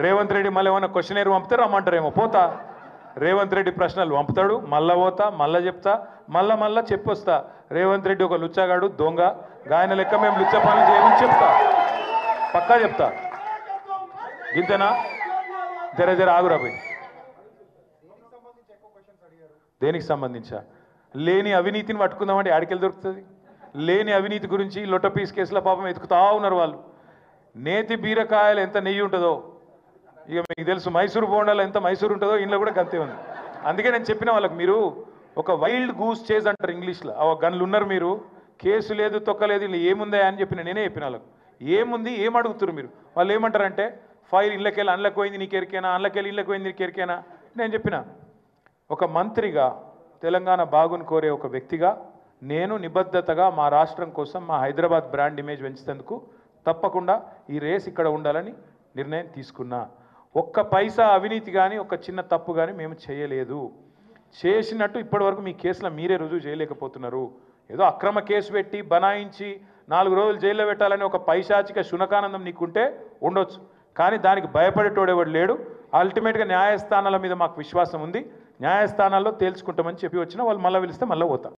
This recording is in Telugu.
రేవంత్ రెడ్డి మళ్ళీ ఏమన్నా క్వశ్చనేర్ పంపుతారు రమ్మంటారేమో పోతా. రేవంత్ రెడ్డి ప్రశ్నలు పంపుతాడు, మళ్ళా పోతా, మళ్ళా చెప్తా, మళ్ళా చెప్పొస్తా. రేవంత్ రెడ్డి ఒక లుచ్చగాడు, దొంగ, గాయన లెక్క మేము లుచ్చ పనులు చేయమని చెప్తా, పక్కా చెప్తా. ఇంతేనా? జర ఆగురా పోయి. దేనికి సంబంధించా? లేని అవినీతిని పట్టుకుందామంటే ఆడికెళ్ళి దొరుకుతుంది? లేని అవినీతి గురించి లొట్టపీస్ కేసుల పాపం ఎతుకుతా ఉన్నారు వాళ్ళు. నేతి బీరకాయలు ఎంత నెయ్యి ఉంటుందో ఇక మీకు తెలుసు, మైసూరు బోండాలు ఎంత మైసూరు ఉంటుందో ఇంట్లో కూడా గంతే ఉంది. అందుకే నేను చెప్పిన వాళ్ళకి, మీరు ఒక వైల్డ్ గూస్ చేజ్ అంటారు ఇంగ్లీష్లో, గన్లు ఉన్నారు మీరు, కేసు లేదు తొక్కలేదు, ఇలా ఏముందా అని నేనే చెప్పిన వాళ్ళకు. ఏముంది, ఏం అడుగుతున్నారు మీరు? వాళ్ళు ఏమంటారంటే ఫైల్ ఇళ్ళకెళ్ళి అండ్లకు పోయింది నీకు ఎరికేనా, అండ్లకెళ్ళి ఇళ్ళకి పోయింది నీకు ఎరికేనా. నేను చెప్పిన, ఒక మంత్రిగా, తెలంగాణ బాగుని కోరే ఒక వ్యక్తిగా నేను నిబద్ధతగా మా రాష్ట్రం కోసం, మా హైదరాబాద్ బ్రాండ్ ఇమేజ్ పెంచేందుకు తప్పకుండా ఈ రేస్ ఇక్కడ ఉండాలని నిర్ణయం తీసుకున్నా. ఒక్క పైసా అవినీతి కానీ, ఒక చిన్న తప్పు కానీ మేము చేయలేదు. చేసినట్టు ఇప్పటివరకు మీ కేసులో మీరే రుజువు చేయలేకపోతున్నారు. ఏదో అక్రమ కేసు పెట్టి బనాయించి 4 రోజులు జైల్లో పెట్టాలని ఒక పైశాచిక శునకానందం నీకుంటే ఉండొచ్చు, కానీ దానికి భయపడేటోడెవడు లేడు. అల్టిమేట్గా న్యాయస్థానాల మీద మాకు విశ్వాసం ఉంది. న్యాయస్థానాల్లో తేల్చుకుంటామని చెప్పి వచ్చినా వాళ్ళు మళ్ళీ పిలిస్తే మళ్ళీ పోతాం.